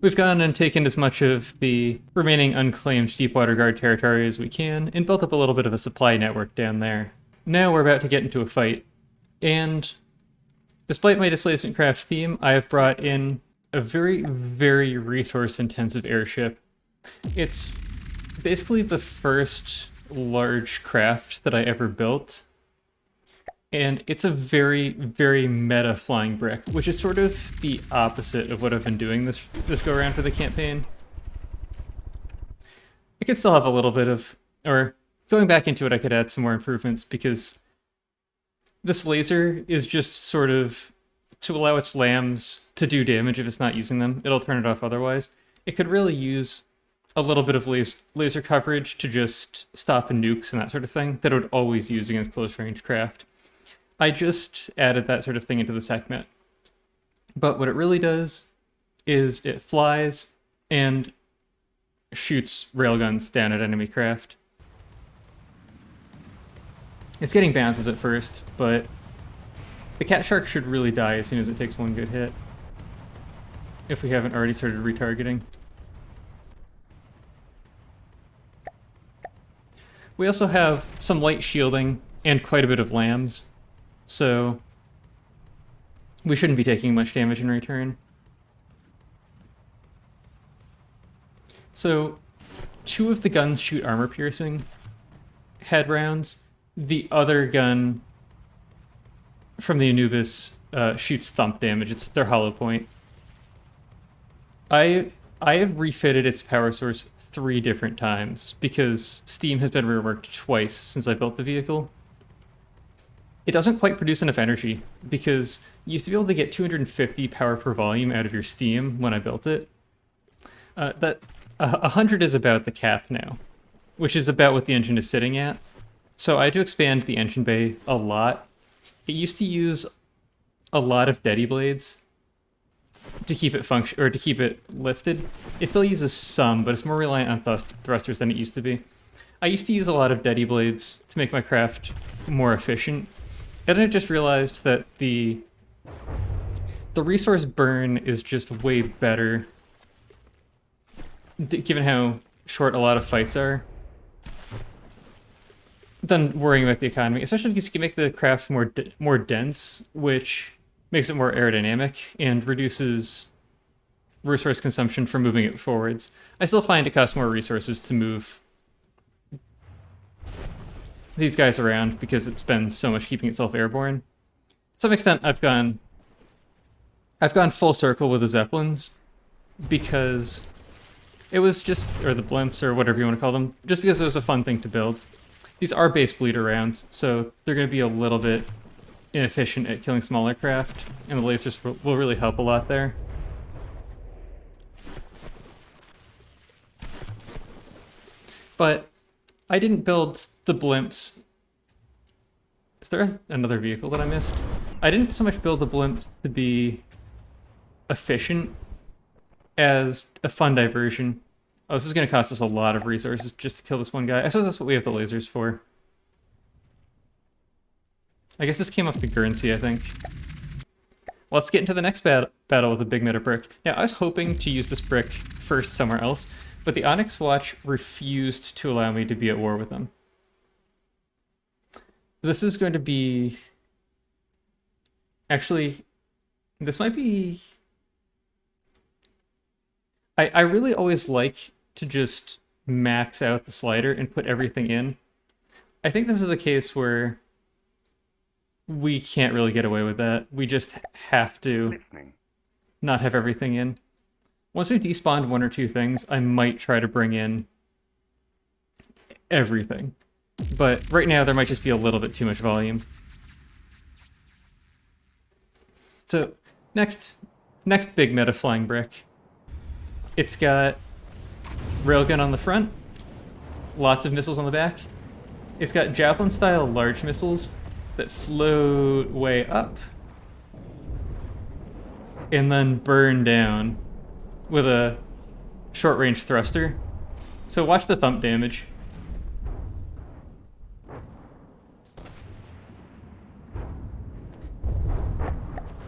We've gone and taken as much of the remaining unclaimed Deepwater Guard territory as we can, and built up a little bit of a supply network down there. Now we're about to get into a fight, and despite my displacement craft theme, I have brought in a very, very resource-intensive airship. It's basically the first large craft that I ever built, and it's a very, very meta flying brick, which is sort of the opposite of what I've been doing this go around for the campaign. I could still have a little bit of, or going back into it, I could add some more improvements, because this laser is just sort of to allow its lambs to do damage if it's not using them. It'll turn it off otherwise. It could really use a little bit of laser coverage to just stop nukes and that sort of thing that it would always use against close-range craft. I just added that sort of thing into the SecMet. But what it really does is it flies and shoots railguns down at enemy craft. It's getting bounces at first, but the cat shark should really die as soon as it takes one good hit, if we haven't already started retargeting. We also have some light shielding and quite a bit of lambs, so we shouldn't be taking much damage in return. So 2 of the guns shoot armor-piercing head rounds. The other gun from the Anubis shoots thump damage. It's their hollow point. I have refitted its power source 3 different times because Steam has been reworked twice since I built the vehicle. It doesn't quite produce enough energy because you used to be able to get 250 power per volume out of your Steam when I built it. 100 is about the cap now, which is about what the engine is sitting at. So I had to expand the engine bay a lot. It used to use a lot of Dedi blades to keep it to keep it lifted. It still uses some, but it's more reliant on thrusters than it used to be. I used to use a lot of Dedi blades to make my craft more efficient, and then I just realized that the resource burn is just way better, given how short a lot of fights are, than worrying about the economy, especially because you can make the crafts more dense, which makes it more aerodynamic and reduces resource consumption for moving it forwards. I still find it costs more resources to move these guys around because it spends so much keeping itself airborne. To some extent, I've gone full circle with the Zeppelins because it was just, or the blimps or whatever you want to call them, just because it was a fun thing to build. These are base bleeder rounds, so they're going to be a little bit inefficient at killing smaller craft, and the lasers will really help a lot there. But I didn't build the blimps. Is there another vehicle that I missed? I didn't so much build the blimps to be efficient as a fun diversion. Oh, this is going to cost us a lot of resources just to kill this one guy. I suppose that's what we have the lasers for. I guess this came off the Guernsey, I think. Let's get into the next battle with the big meta brick. Now, I was hoping to use this brick first somewhere else, but the Onyx Watch refused to allow me to be at war with them. This is going to be... Actually, this might be... I really always like to just max out the slider and put everything in. I think this is the case where we can't really get away with that. We just have to not have everything in. Once we've despawned 1 or 2 things, I might try to bring in everything. But right now, there might just be a little bit too much volume. So, next big meta flying brick. It's got railgun on the front, lots of missiles on the back. It's got javelin-style large missiles that float way up and then burn down with a short-range thruster. So watch the thump damage.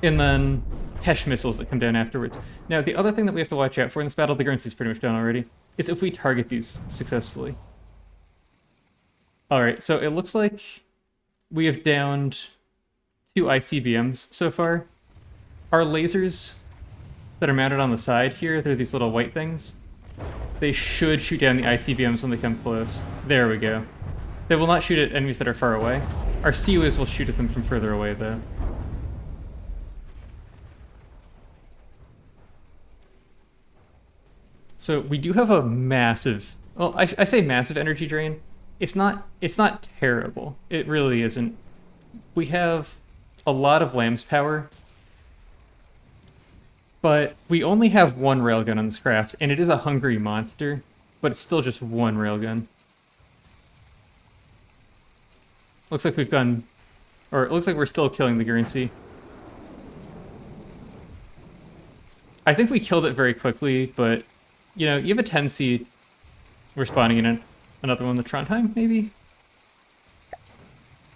And then Hesh missiles that come down afterwards. Now, the other thing that we have to watch out for in this battle, the Guernsey's pretty much done already, is if we target these successfully. Alright, so it looks like we have downed 2 ICBMs so far. Our lasers that are mounted on the side here, they're these little white things. They should shoot down the ICBMs when they come close. There we go. They will not shoot at enemies that are far away. Our COAs will shoot at them from further away, though. So we do have a massive... Well, I say massive energy drain. It's not terrible. It really isn't. We have a lot of lamb's power, but we only have one railgun on this craft, and it is a hungry monster, but it's still just one railgun. Looks like we've gone... Or it looks like we're still killing the Guernsey. I think we killed it very quickly, but, you know, you have a tendency we're spawning in another one, the Trondheim, maybe?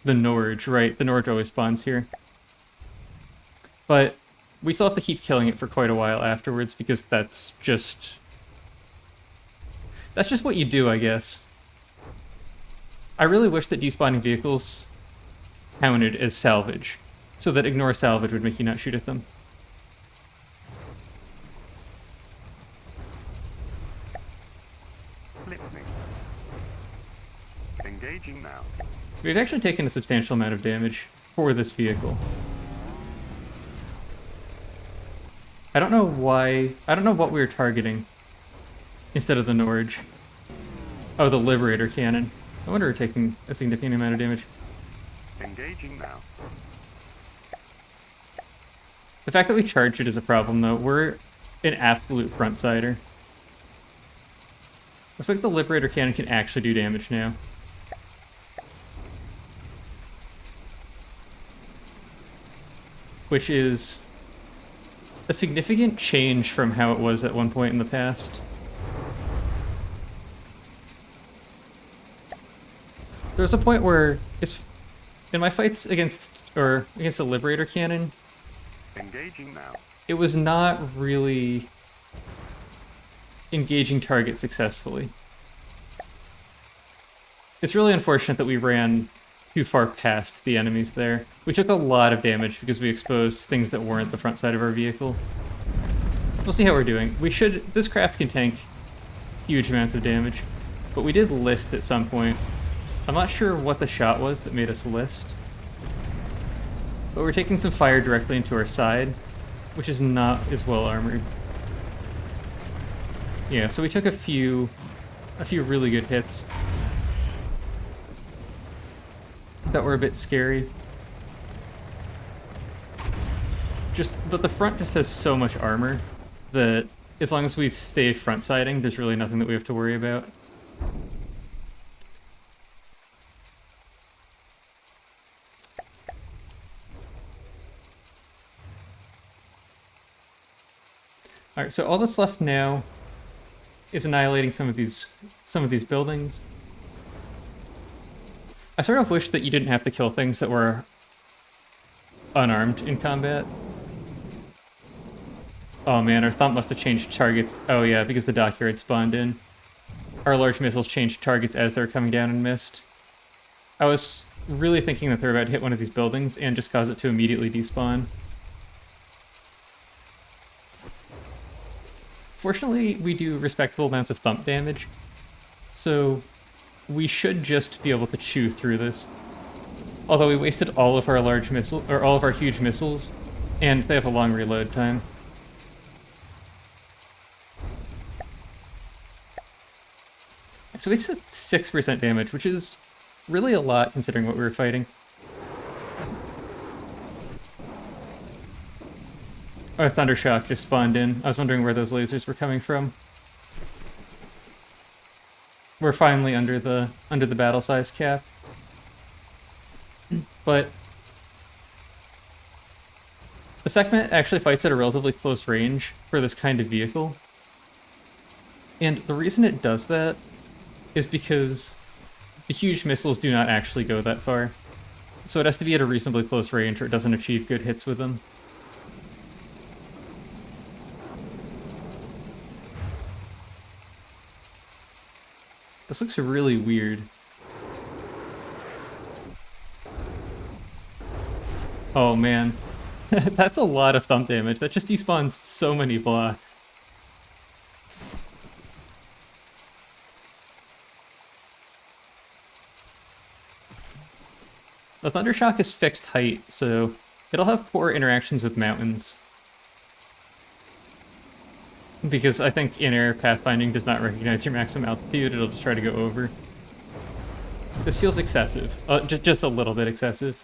The Norge, right. The Norge always spawns here. But we still have to keep killing it for quite a while afterwards, because that's just what you do, I guess. I really wish that despawning vehicles counted as salvage, so that ignore salvage would make you not shoot at them. Engaging now. We've actually taken a substantial amount of damage for this vehicle. I don't know why... I don't know what we were targeting instead of the Norge. Oh, the Liberator Cannon. I wonder if we're taking a significant amount of damage. Engaging now. The fact that we charged it is a problem, though. We're an absolute front-sider. Looks like the Liberator Cannon can actually do damage now. Which is a significant change from how it was at one point in the past. There was a point where, in my fights against the Liberator Cannon, engaging now. It was not really engaging targets successfully. It's really unfortunate that we ran too far past the enemies there. We took a lot of damage because we exposed things that weren't the front side of our vehicle. We'll see how we're doing. This craft can tank huge amounts of damage, but we did list at some point. I'm not sure what the shot was that made us list, but we're taking some fire directly into our side, which is not as well armored. Yeah, so we took a few really good hits that were a bit scary. But the front just has so much armor that as long as we stay front-siding, there's really nothing that we have to worry about. Alright, so all that's left now is annihilating some of these buildings. I sort of wish that you didn't have to kill things that were unarmed in combat. Oh man, our thump must have changed targets. Oh yeah, because the dockyard spawned in. Our large missiles changed targets as they were coming down and missed. I was really thinking that they were about to hit one of these buildings and just cause it to immediately despawn. Fortunately, we do respectable amounts of thump damage, so we should just be able to chew through this. Although we wasted all of our large missile, or all of our huge missiles, and they have a long reload time. So we took 6% damage, which is really a lot considering what we were fighting. Our Thundershock just spawned in. I was wondering where those lasers were coming from. We're finally under the battle size cap. But the Sekhmet actually fights at a relatively close range for this kind of vehicle. And the reason it does that is because the huge missiles do not actually go that far. So it has to be at a reasonably close range or it doesn't achieve good hits with them. This looks really weird. Oh man. That's a lot of thump damage. That just despawns so many blocks. The Thundershock is fixed height, so it'll have poor interactions with mountains. Because I think in-air pathfinding does not recognize your maximum altitude, it'll just try to go over. This feels excessive. Just a little bit excessive.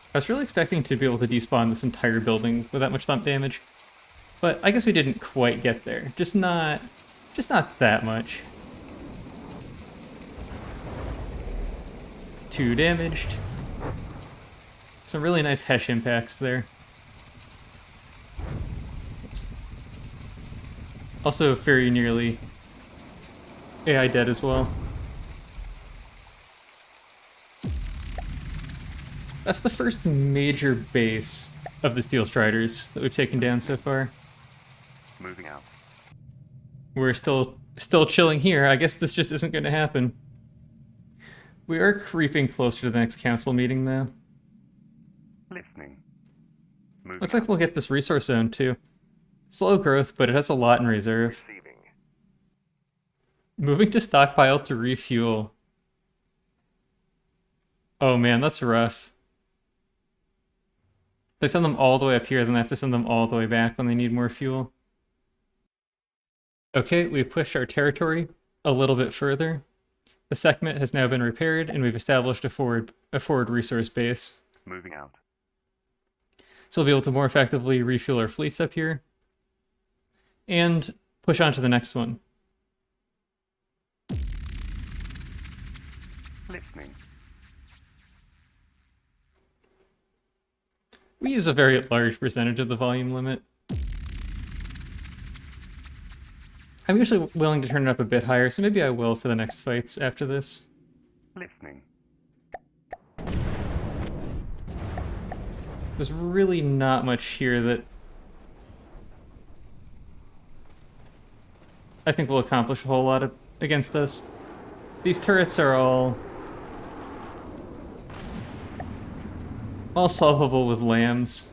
I was really expecting to be able to despawn this entire building with that much thump damage, but I guess we didn't quite get there. Just not that much. 2 damaged. Some really nice Hesh impacts there. Oops. Also very nearly AI dead as well. That's the first major base of the Steel Striders that we've taken down so far. Moving out. We're still chilling here. I guess this just isn't going to happen. We are creeping closer to the next council meeting, though. Listening. Moving Looks like we'll get this resource zone, too. Slow growth, but it has a lot in reserve. Receiving. Moving to stockpile to refuel. Oh man, that's rough. They send them all the way up here, then they have to send them all the way back when they need more fuel. Okay, we've pushed our territory a little bit further. The segment has now been repaired, and we've established a forward resource base. Moving out. So we'll be able to more effectively refuel our fleets up here. And push on to the next one. Listening. We use a very large percentage of the volume limit. I'm usually willing to turn it up a bit higher, so maybe I will for the next fights after this. Listening. There's really not much here that I think will accomplish a whole lot against us. These turrets are all solvable with lambs.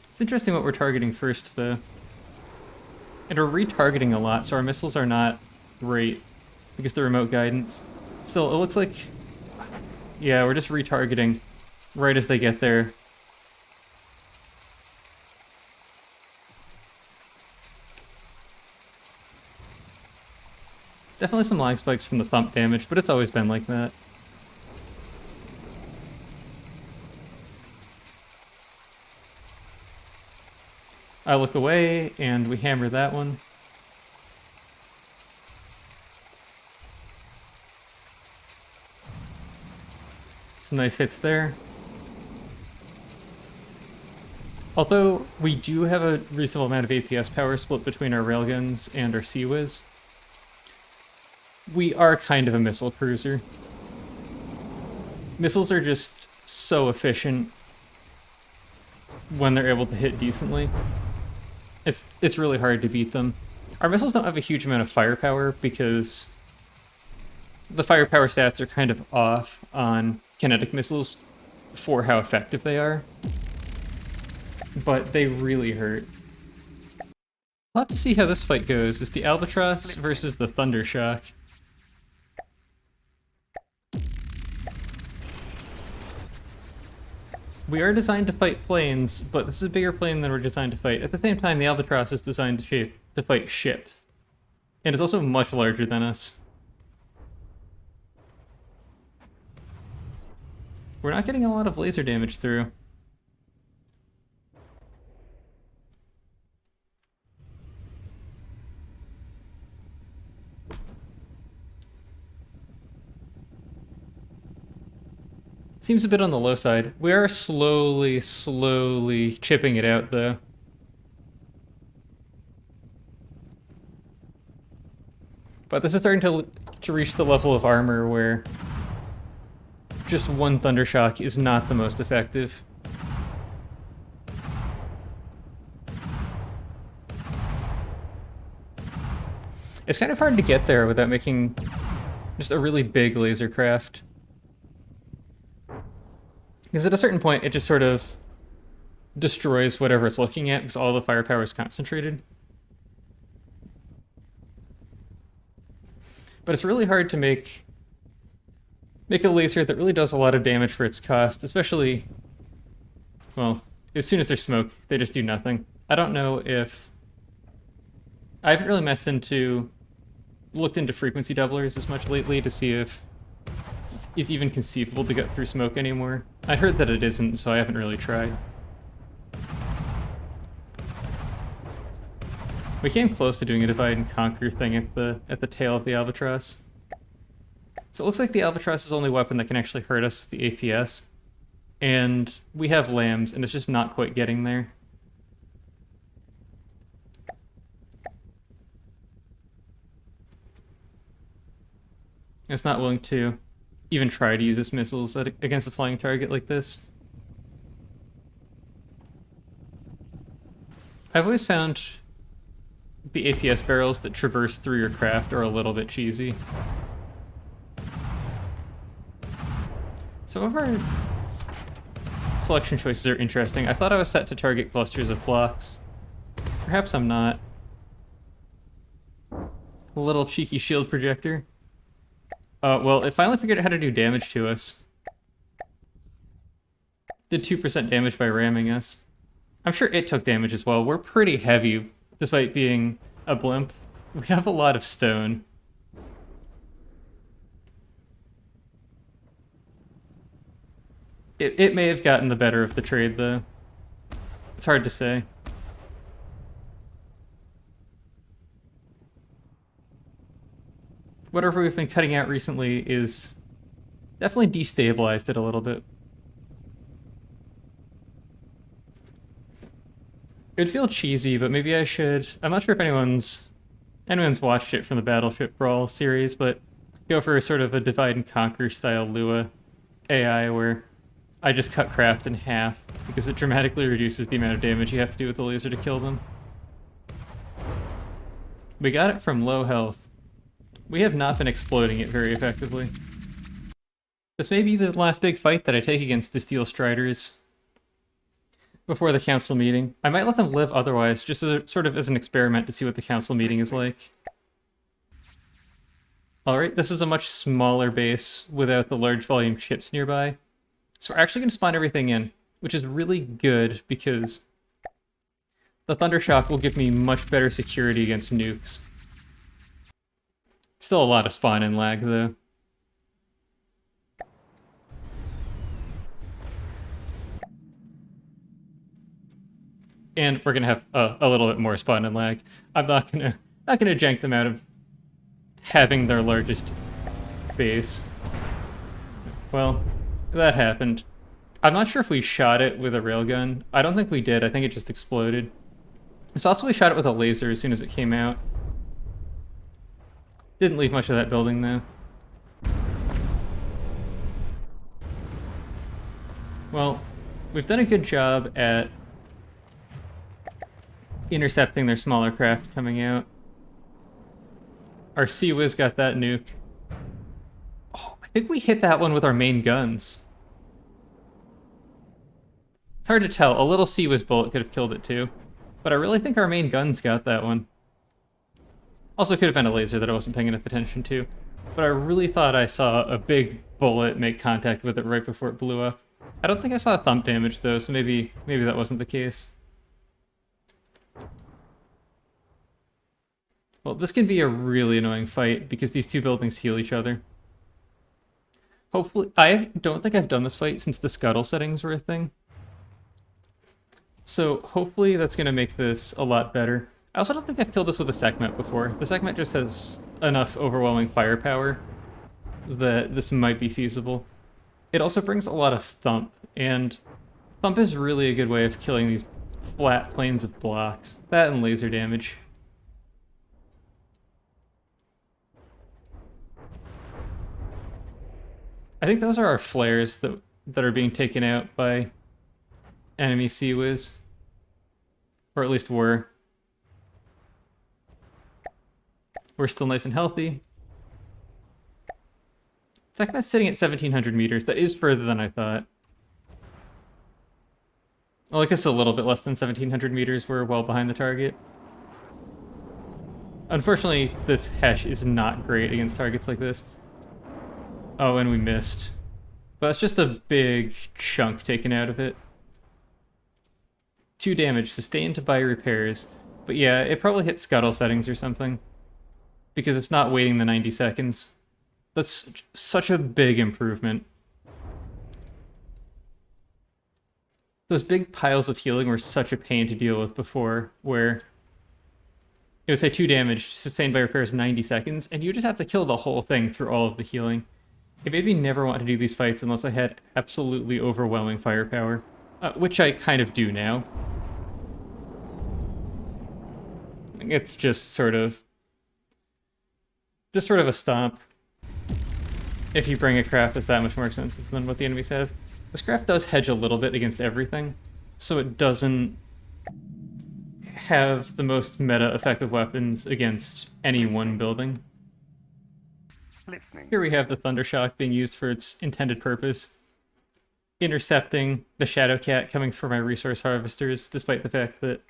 It's interesting what we're targeting first, though. And we're retargeting a lot, so our missiles are not great because the remote guidance. Still, it looks like... Yeah, we're just retargeting right as they get there. Definitely some lag spikes from the thump damage, but it's always been like that. I look away, and we hammer that one. Some nice hits there. Although we do have a reasonable amount of APS power split between our railguns and our Sea-Wiz, we are kind of a missile cruiser. Missiles are just so efficient when they're able to hit decently. It's really hard to beat them. Our missiles don't have a huge amount of firepower because the firepower stats are kind of off on kinetic missiles for how effective they are. But they really hurt. We'll have to see how this fight goes. It's the Albatross versus the Thundershock. We are designed to fight planes, but this is a bigger plane than we're designed to fight. At the same time, the Albatross is designed to fight ships. And it's also much larger than us. We're not getting a lot of laser damage through. Seems a bit on the low side. We are slowly chipping it out, though. But this is starting to reach the level of armor where just one Thundershock is not the most effective. It's kind of hard to get there without making just a really big laser craft. Because at a certain point, it just sort of destroys whatever it's looking at because all the firepower is concentrated. But it's really hard to make a laser that really does a lot of damage for its cost, especially, well, as soon as there's smoke, they just do nothing. I don't know if... I haven't really looked into frequency doublers as much lately to see if it's even conceivable to get through smoke anymore. I heard that it isn't, so I haven't really tried. We came close to doing a divide and conquer thing at the tail of the Albatross. So it looks like the Albatross's only weapon that can actually hurt us is the APS. And we have lambs, and it's just not quite getting there. It's not willing to even try to use its missiles against a flying target like this. I've always found the APS barrels that traverse through your craft are a little bit cheesy. Some of our selection choices are interesting. I thought I was set to target clusters of blocks. Perhaps I'm not. A little cheeky shield projector. Well, it finally figured out how to do damage to us. Did 2% damage by ramming us. I'm sure it took damage as well. We're pretty heavy, despite being a blimp. We have a lot of stone. It may have gotten the better of the trade, though. It's hard to say. Whatever we've been cutting out recently is definitely destabilized it a little bit. It'd feel cheesy, but maybe I should... I'm not sure if anyone's watched it from the Battleship Brawl series, but go for a sort of a divide and conquer style Lua AI where I just cut craft in half because it dramatically reduces the amount of damage you have to do with the laser to kill them. We got it from low health. We have not been exploding it very effectively. This may be the last big fight that I take against the Steel Striders before the council meeting. I might let them live otherwise, just sort of as an experiment to see what the council meeting is like. Alright, this is a much smaller base without the large volume ships nearby. So we're actually going to spawn everything in, which is really good because the Thundershock will give me much better security against nukes. Still a lot of spawn in lag, though. And we're gonna have a little bit more spawn in lag. I'm not gonna jank them out of having their largest base. Well, that happened. I'm not sure if we shot it with a railgun. I don't think we did. I think it just exploded. It's also we shot it with a laser as soon as it came out. Didn't leave much of that building, though. Well, we've done a good job at intercepting their smaller craft coming out. Our Sea-Wiz got that nuke. Oh, I think we hit that one with our main guns. It's hard to tell. A little Sea-Wiz bullet could have killed it too. But I really think our main guns got that one. Also could have been a laser that I wasn't paying enough attention to. But I really thought I saw a big bullet make contact with it right before it blew up. I don't think I saw thump damage though, so maybe that wasn't the case. Well, this can be a really annoying fight because these two buildings heal each other. Hopefully, I don't think I've done this fight since the scuttle settings were a thing. So hopefully that's going to make this a lot better. I also don't think I've killed this with a segment before. The segment just has enough overwhelming firepower that this might be feasible. It also brings a lot of thump, and thump is really a good way of killing these flat planes of blocks. That and laser damage. I think those are our flares that are being taken out by enemy Sea Whiz. Or at least were. We're still nice and healthy. Second is sitting at 1,700 meters. That is further than I thought. Well, I guess a little bit less than 1,700 meters. We're well behind the target. Unfortunately, this Hesh is not great against targets like this. Oh, and we missed. But it's just a big chunk taken out of it. 2 damage, sustained by repairs. But yeah, it probably hit scuttle settings or something. Because it's not waiting the 90 seconds. That's such a big improvement. Those big piles of healing were such a pain to deal with before, where it would say 2 damage, sustained by repairs 90 seconds, and you just have to kill the whole thing through all of the healing. It made me never want to do these fights unless I had absolutely overwhelming firepower, which I kind of do now. It's just sort of a stomp. If you bring a craft that's that much more expensive than what the enemies have. This craft does hedge a little bit against everything, so it doesn't have the most meta effective weapons against any one building. Listening. Here we have the Thundershock being used for its intended purpose, intercepting the Shadow Cat coming for my resource harvesters, despite the fact that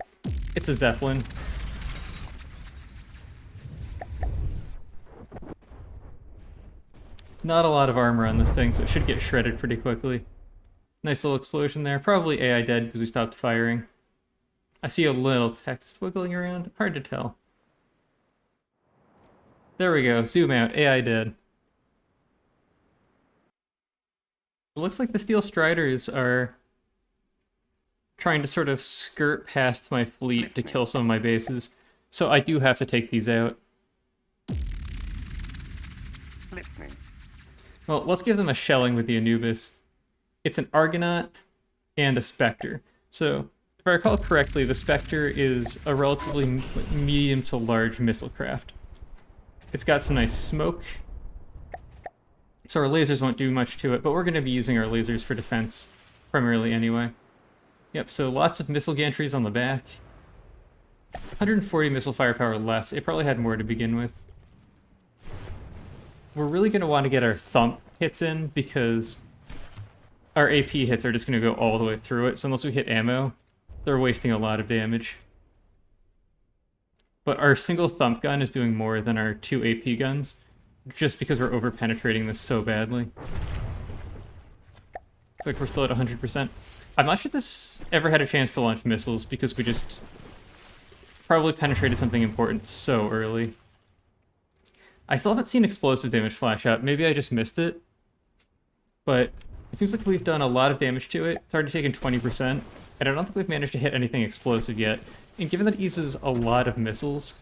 it's a Zeppelin. Not a lot of armor on this thing, so it should get shredded pretty quickly. Nice little explosion there. Probably AI dead because we stopped firing. I see a little text wiggling around. Hard to tell. There we go. Zoom out. AI dead. It looks like the Steel Striders are trying to sort of skirt past my fleet to kill some of my bases. So I do have to take these out. Listening. Well, let's give them a shelling with the Anubis. It's an Argonaut and a Spectre. So, if I recall correctly, the Spectre is a relatively medium to large missile craft. It's got some nice smoke, so our lasers won't do much to it, but we're going to be using our lasers for defense, primarily anyway. Yep, so lots of missile gantries on the back. 140 missile firepower left. It probably had more to begin with. We're really going to want to get our thump hits in, because our AP hits are just going to go all the way through it, so unless we hit ammo, they're wasting a lot of damage. But our single thump gun is doing more than our 2 AP guns, just because we're over-penetrating this so badly. Looks like we're still at 100%. I'm not sure this ever had a chance to launch missiles, because we just probably penetrated something important so early. I still haven't seen explosive damage flash up. Maybe I just missed it. But it seems like we've done a lot of damage to it. It's already taken 20%. And I don't think we've managed to hit anything explosive yet. And given that it uses a lot of missiles...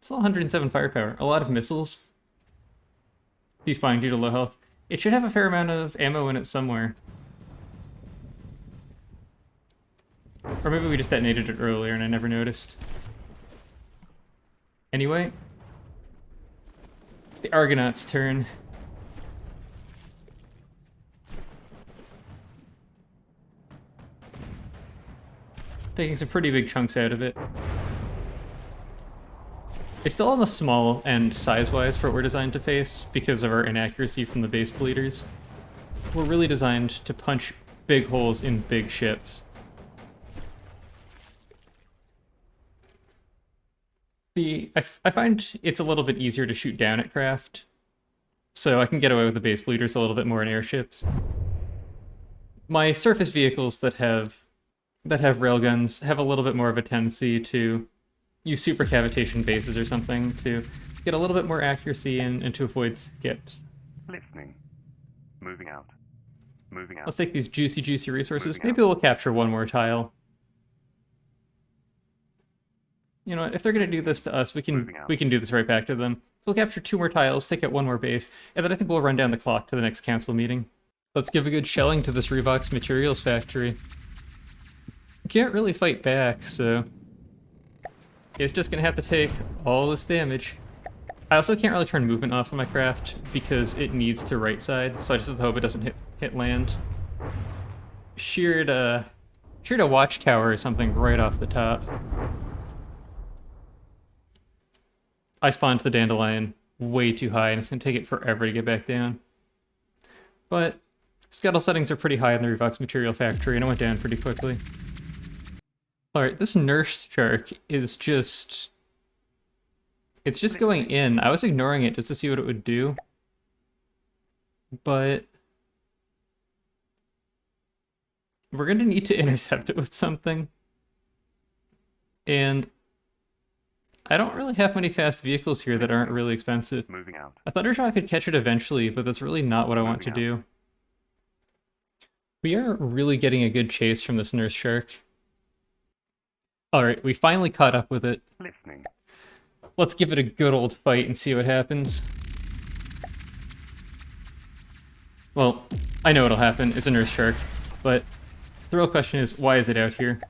Still 107 firepower. A lot of missiles. Despawning due to low health. It should have a fair amount of ammo in it somewhere. Or maybe we just detonated it earlier and I never noticed. Anyway... It's the Argonaut's turn. Taking some pretty big chunks out of it. It's still on the small end size-wise for what we're designed to face because of our inaccuracy from the base bleeders. We're really designed to punch big holes in big ships. I find it's a little bit easier to shoot down at craft, so I can get away with the base bleeders a little bit more in airships. My surface vehicles that have railguns have a little bit more of a tendency to use supercavitation bases or something to get a little bit more accuracy and to avoid skips. Listening. Moving out. Moving out. Let's take these juicy resources. Moving Maybe we'll capture one more tile. You know what, if they're going to do this to us, we can do this right back to them. we'll capture 2 more tiles, take out 1 more base, and then I think we'll run down the clock to the next council meeting. Let's give a good shelling to this Revox materials factory. Can't really fight back, so it's just gonna have to take all this damage. I also can't really turn movement off of my craft because it needs to right side, so I just hope it doesn't hit land. Sheared a watchtower or something right off the top. I spawned the dandelion way too high, and it's gonna take it forever to get back down. But scuttle settings are pretty high in the Revox material factory, and it went down pretty quickly. Alright, this nurse shark is just... it's just going in. I was ignoring it just to see what it would do. But... we're going to need to intercept it with something. And... I don't really have many fast vehicles here that aren't really expensive. Moving out. A Thundershock could catch it eventually, but that's really not what I want to do. We are really getting a good chase from this nurse shark. Alright, we finally caught up with it. Listening. Let's give it a good old fight and see what happens. Well, I know what'll happen. It's a nurse shark. But the real question is, why is it out here?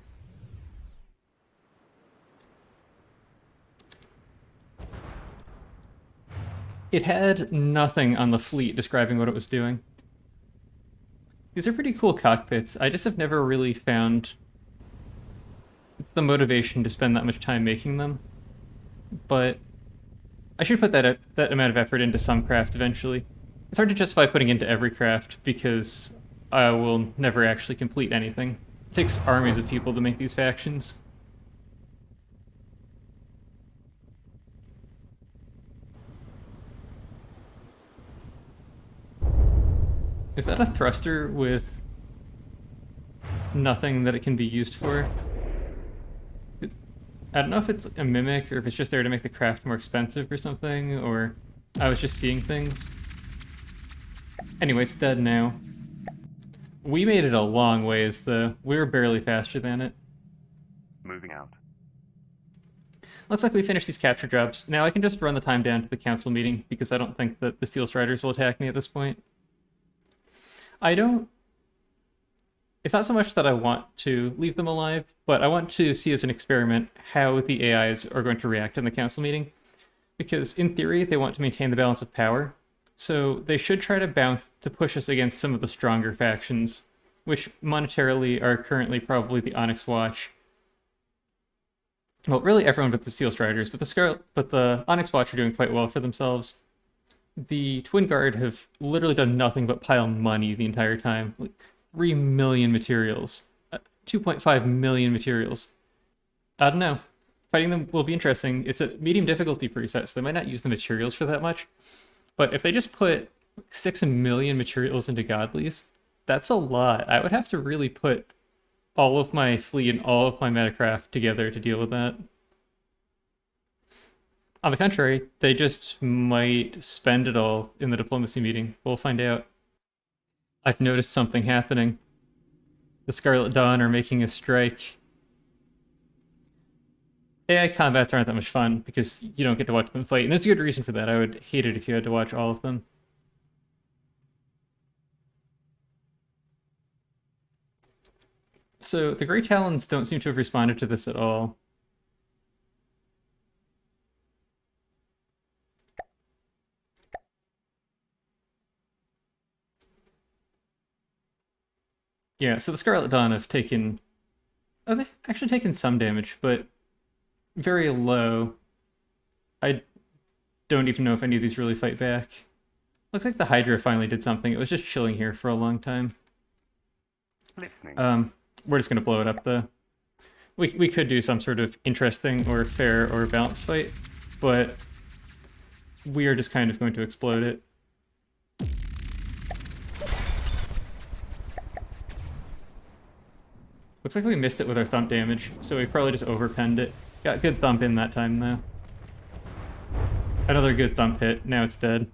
It had nothing on the fleet describing what it was doing. These are pretty cool cockpits. I just have never really found the motivation to spend that much time making them. But I should put that amount of effort into some craft eventually. It's hard to justify putting into every craft because I will never actually complete anything. It takes armies of people to make these factions. Is that a thruster with nothing that it can be used for? I don't know if it's a mimic or if it's just there to make the craft more expensive or something, or I was just seeing things. Anyway, it's dead now. We made it a long ways, though. We were barely faster than it. Moving out. Looks like we finished these capture jobs. Now I can just run the time down to the council meeting, because I don't think that the Steel Striders will attack me at this point. It's not so much that I want to leave them alive, but I want to see as an experiment how the AIs are going to react in the council meeting. Because in theory, they want to maintain the balance of power, so they should try to push us against some of the stronger factions, which monetarily are currently probably the Onyx Watch. Well, really everyone but the Steel Striders, but the Onyx Watch are doing quite well for themselves. The Twin Guard have literally done nothing but pile money the entire time. Like 3 million materials. 2.5 million materials. I don't know. Fighting them will be interesting. It's a medium difficulty preset, so they might not use the materials for that much. But if they just put 6 million materials into Godlies, that's a lot. I would have to really put all of my fleet and all of my metacraft together to deal with that. On the contrary, they just might spend it all in the diplomacy meeting. We'll find out. I've noticed something happening. The Scarlet Dawn are making a strike. AI combats aren't that much fun because you don't get to watch them fight, and there's a good reason for that. I would hate it if you had to watch all of them. So the Grey Talons don't seem to have responded to this at all. Yeah, so the Scarlet Dawn have taken... oh, they've actually taken some damage, but very low. I don't even know if any of these really fight back. Looks like the Hydra finally did something. It was just chilling here for a long time. Listening. We're just going to blow it up, though. We could do some sort of interesting or fair or balanced fight, but we are just kind of going to explode it. Looks like we missed it with our thump damage, so we probably just overpenned it. Got good thump in that time, though. Another good thump hit. Now it's dead.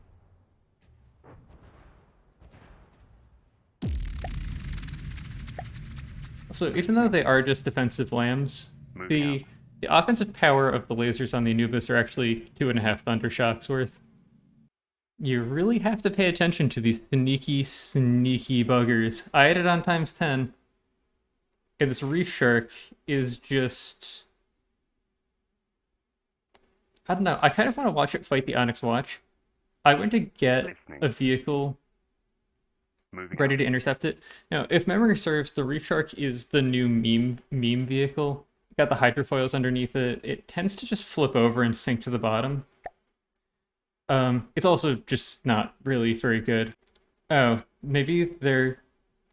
So even though they are just defensive lambs, the The offensive power of the lasers on the Anubis are actually 2.5 Thundershocks worth. You really have to pay attention to these sneaky, sneaky buggers. I had it on times 10. And this Reef Shark is just... I don't know. I kind of want to watch it fight the Onyx Watch. I went to get a vehicle ready to intercept it. Now, if memory serves, the Reef Shark is the new meme vehicle. Got the hydrofoils underneath it. It tends to just flip over and sink to the bottom. It's also just not really very good. Oh, maybe they're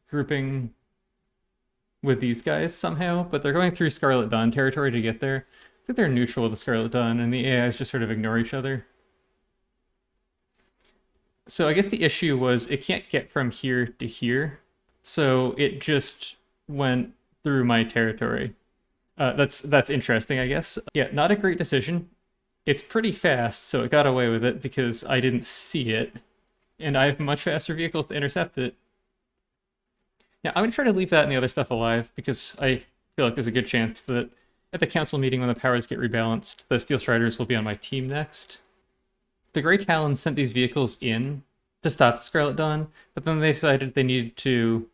grouping with these guys somehow, but they're going through Scarlet Dawn territory to get there. I think they're neutral with the Scarlet Dawn, and the AIs just sort of ignore each other. So I guess the issue was it can't get from here to here, so it just went through my territory. That's interesting, I guess. Yeah, not a great decision. It's pretty fast, so it got away with it because I didn't see it, and I have much faster vehicles to intercept it. Now, I'm going to try to leave that and the other stuff alive because I feel like there's a good chance that at the council meeting when the powers get rebalanced, the Steel Striders will be on my team next. The Grey Talons sent these vehicles in to stop the Scarlet Dawn, but then they decided they needed to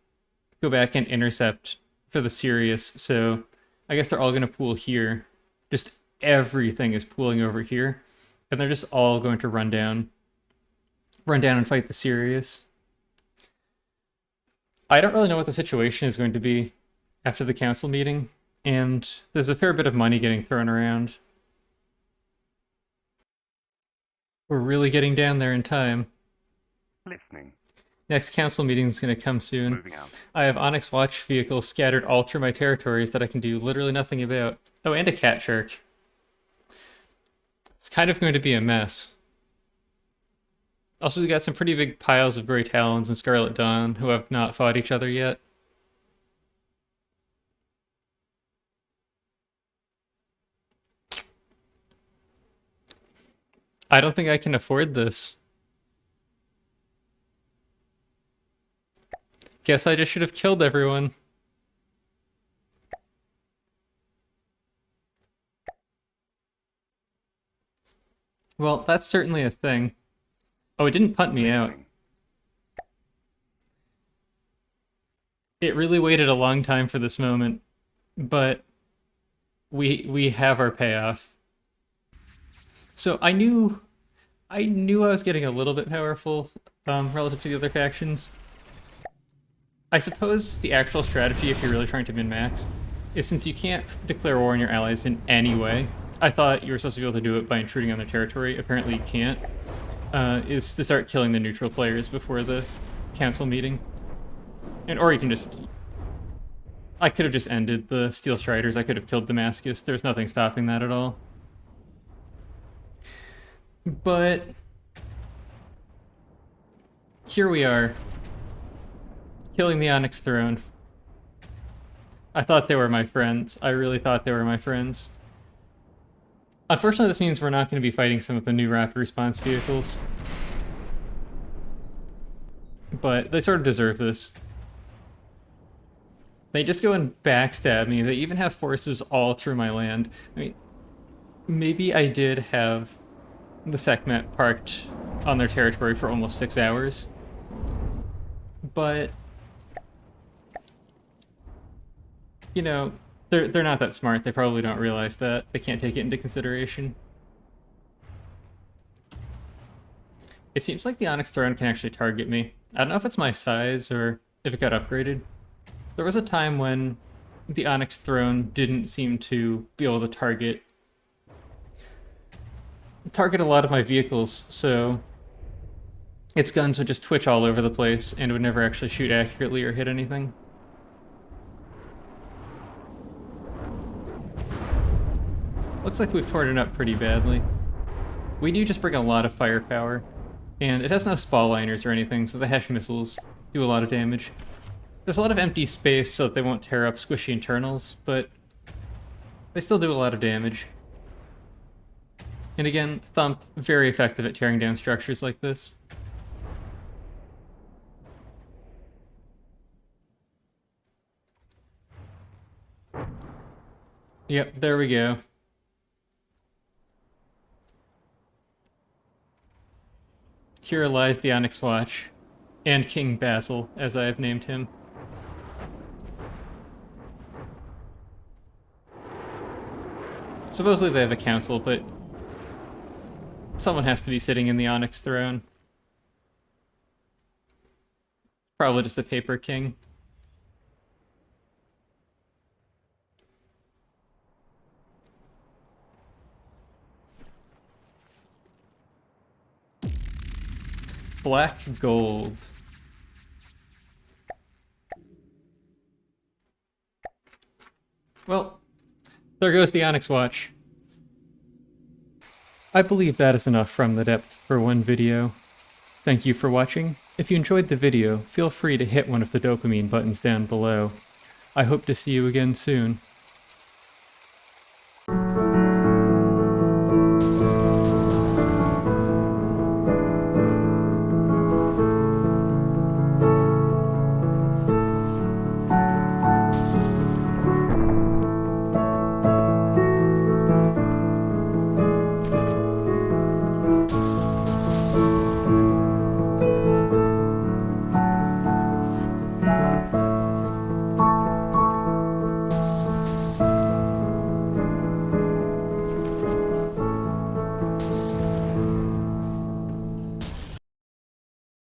go back and intercept for the Sirius, so I guess they're all going to pool here. Just everything is pooling over here, and they're just all going to run down and fight the Sirius. I don't really know what the situation is going to be after the council meeting, and there's a fair bit of money getting thrown around. We're really getting down there in time. Listening. Next council meeting is going to come soon. Moving out. I have Onyx Watch vehicles scattered all through my territories that I can do literally nothing about. Oh, and a cat shark. It's kind of going to be a mess. Also, we got some pretty big piles of Grey Talons and Scarlet Dawn who have not fought each other yet. I don't think I can afford this. Guess I just should have killed everyone. Well, that's certainly a thing. Oh, it didn't punt me out. It really waited a long time for this moment, but we have our payoff. So I knew I was getting a little bit powerful relative to the other factions. I suppose the actual strategy, if you're really trying to min-max, is since you can't declare war on your allies in any way, I thought you were supposed to be able to do it by intruding on their territory. Apparently you can't. Is to start killing the neutral players before the council meeting. Or you can just... I could have just ended the Steel Striders. I could have killed Damascus. There's nothing stopping that at all. But... here we are. Killing the Onyx Throne. I thought they were my friends. I really thought they were my friends. Unfortunately, this means we're not going to be fighting some of the new rapid response vehicles. But they sort of deserve this. They just go and backstab me. They even have forces all through my land. I mean, maybe I did have the Sekhmet parked on their territory for almost 6 hours. But... you know, they're not that smart. They probably don't realize that. They can't take it into consideration. It seems like the Onyx Throne can actually target me. I don't know if it's my size or if it got upgraded. There was a time when the Onyx Throne didn't seem to be able to target a lot of my vehicles, so its guns would just twitch all over the place and would never actually shoot accurately or hit anything. Looks like we've torn it up pretty badly. We do just bring a lot of firepower, and it has no spall liners or anything, so the Hesh missiles do a lot of damage. There's a lot of empty space so that they won't tear up squishy internals, but they still do a lot of damage. And again, Thump, very effective at tearing down structures like this. Yep, there we go. Here lies the Onyx Watch, and King Basil, as I have named him. Supposedly they have a council, but someone has to be sitting in the Onyx throne. Probably just a paper king. Black gold. Well, there goes the Onyx Watch. I believe that is enough from the depths for one video. Thank you for watching. If you enjoyed the video, feel free to hit one of the dopamine buttons down below. I hope to see you again soon.